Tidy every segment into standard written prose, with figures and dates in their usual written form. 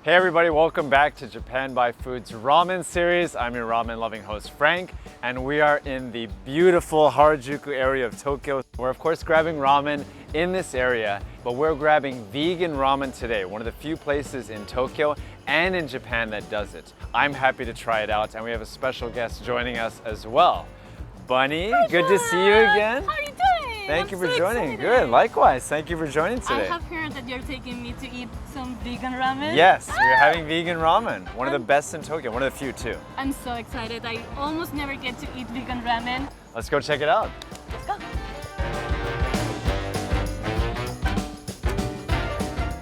Hey everybody, welcome back to Japan by Food's ramen series. I'm your ramen loving host Frank, and we are in the beautiful Harajuku area of Tokyo. We're of course grabbing ramen in this area, but we're grabbing vegan ramen today, one of the few places in Tokyo and in Japan that does it. I'm happy to try it out, and we have a special guest joining us as well. Bunny, good to see you again. How are you doing? Thank you for so joining. excited. Good, likewise. Thank you for joining today. I have heard that you're taking me to eat some vegan ramen. Yes, we're having vegan ramen. One of the best in Tokyo, one of the few too. I'm so excited. I almost never get to eat vegan ramen. Let's go check it out. Let's go.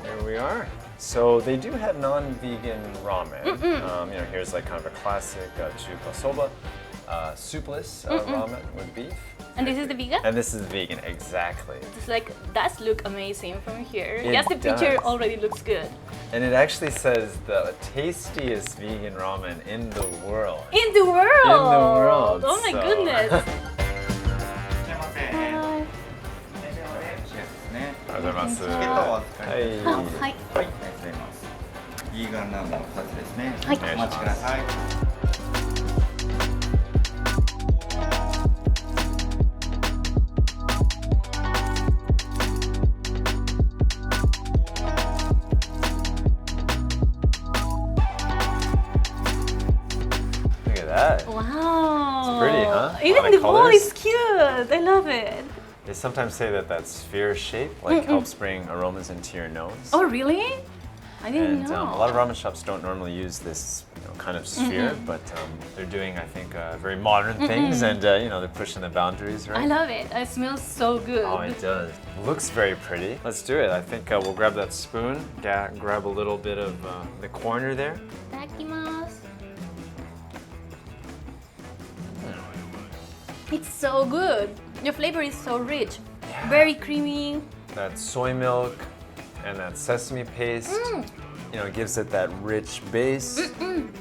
Here we are. So they do have non-vegan ramen. Here's like kind of a classic chuka soba, soupless ramen with beef. And this is the vegan? And this is vegan, exactly. It's like, does look amazing from here. It Yes, the picture does. already looks good. And it actually says the tastiest vegan ramen in the world. In the world! In the world, Oh my so. goodness. Hi. ありがとうございます。チケットをお預かりいたします。はい。はい、ありがとうございます。ビーガンラーメン2つですね。はいお待ちください。Look at that. Wow. It's pretty, huh? A Even lot the of bowl colors. is cute. I love it. They sometimes say that that sphere shape helps bring aromas into your nose. Oh, really? I didn't And know. a lot of ramen shops don't normally use this kind of sphere, but they're doing, I think, very modern things, and they're pushing the boundaries, right? I love it. It smells so good. Oh, it does. Looks very pretty. Let's do it. I think we'll grab that spoon, grab a little bit of the corner there. いただきます. It's so good. The flavor is so rich. Yeah. Very creamy. That soy milk and that sesame paste, gives it that rich base.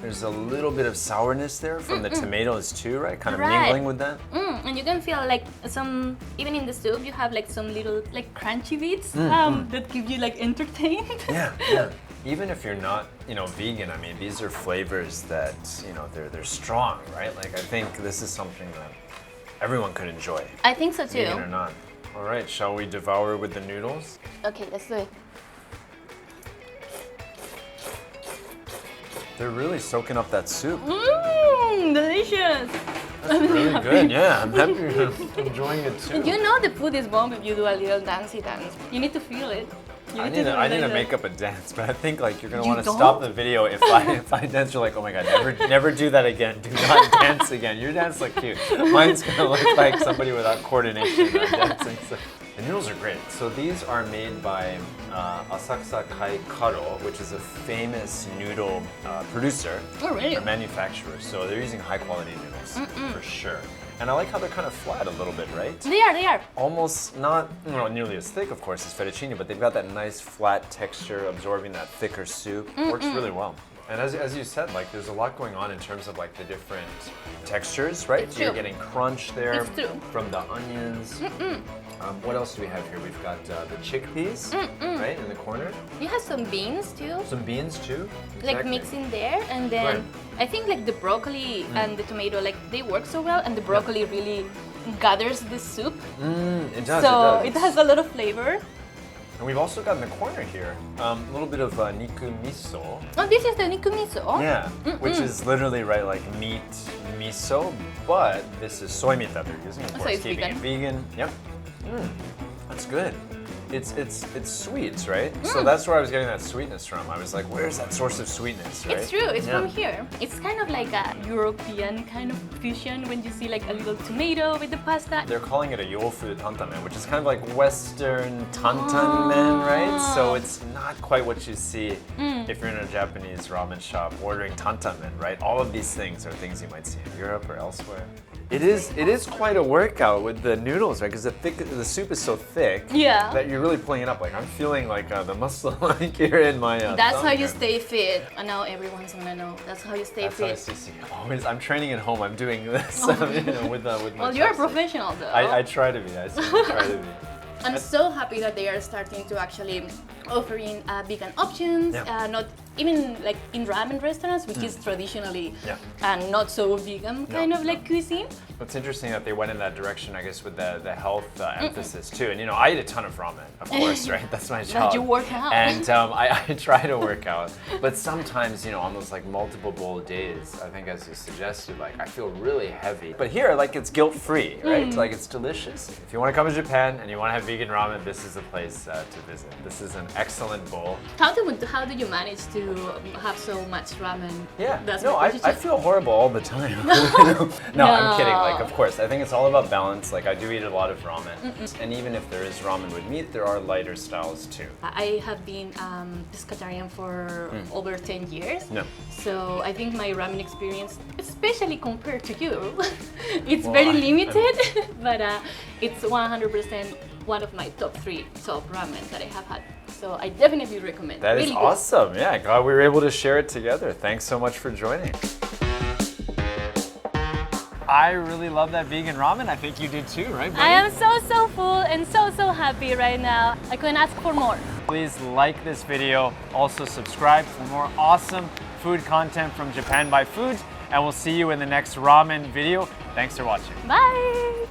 There's a little bit of sourness there from the tomatoes too, right? Kind of Right. mingling with that. And you can feel like some, even in the soup, you have like some little like crunchy bits that give you like entertained. Yeah, yeah. Even if you're not, vegan, I mean, these are flavors that, they're strong, right? Like, I think this is something that everyone could enjoy, I think so too. vegan or not. All right, shall we devour with the noodles? Okay, let's do it. They're really soaking up that soup. Delicious. That's really good. Yeah, I'm happy you're enjoying it too. You know the food is bomb if you do a little dancey dance. You need to feel it. You I need to need to do make up a dance, but I think like you're gonna You want to don't? stop the video if I dance. You're like, oh my god, never do that again. Do not dance again. Your dance look cute. Mine's gonna look like somebody without coordination dancing. So. The noodles are great. So these are made by Asakusa Kai Karo, which is a famous noodle producer Oh, really? or manufacturer. So they're using high quality noodles for sure. And I like how they're kind of flat a little bit, right? They are. Almost not nearly as thick, of course, as fettuccine, but they've got that nice flat texture absorbing that thicker soup. Works really well. And as you said, like there's a lot going on in terms of like the different textures, right? It's You're true. getting crunch there It's true. from the onions. What else do we have here? We've got the chickpeas, right, in the corner. You have some beans too. Some beans too. Like Exactly. mix in there, and then Right. I think like the broccoli and the tomato, like they work so well, and the broccoli really gathers the soup. It does. So it it does. has a lot of flavor. And we've also got in the corner here a little bit of Niku Miso. Oh, this is the Niku Miso. Yeah, which is literally right like meat miso, but this is soy meat that they're using, of So course, it's keeping it vegan. Yep. That's good. It's sweet, right? So that's where I was getting that sweetness from. I was like, where's that source of sweetness, right? It's true, it's Yeah. from here. It's kind of like a European kind of fusion when you see like a little tomato with the pasta. They're calling it a yofu tantamen, which is kind of like Western tantanmen, right? So it's not quite what you see if you're in a Japanese ramen shop ordering tantamen, right? All of these things are things you might see in Europe or elsewhere. It is quite a workout with the noodles, right? Because the soup is so thick Yeah. that you're really pulling it up. Like I'm feeling like the muscle like here in my. That's thumb how you here. stay fit. And now everyone's gonna know. That's how you stay That's how I fit. see. Always, I'm training at home. I'm doing this, with my. Well, you're a chopsticks. professional though. I try to be. I try to be. I'm so happy that they are starting to actually offering vegan options, Yeah. not even like in ramen restaurants, which is traditionally and not so vegan kind of like cuisine. It's interesting that they went in that direction, I guess, with the health emphasis too. And you know, I eat a ton of ramen, of course, right? That's my job. But you work out. And I try to work out, but sometimes, you know, on those like multiple bowl days, I think as you suggested, like I feel really heavy. But here, like it's guilt-free, right? Like it's delicious. If you want to come to Japan and you want to have vegan ramen, this is the place to visit. This is an excellent bowl. How do you manage to have so much ramen? Yeah, That's no, my I question. feel horrible all the time. No, I'm kidding. Like, of course, I think it's all about balance. Like, I do eat a lot of ramen. And even if there is ramen with meat, there are lighter styles too. I have been pescatarian for over 10 years. No. So I think my ramen experience, especially compared to you, it's Well, very limited, but it's 100% one of my top 3 top ramen that I have had. So I definitely recommend. That is really good. awesome. Yeah, glad we were able to share it together. Thanks so much for joining. I really love that vegan ramen. I think you did too, right, buddy? I am so full and so happy right now. I couldn't ask for more. Please like this video. Also subscribe for more awesome food content from Japan by Food. And we'll see you in the next ramen video. Thanks for watching. Bye!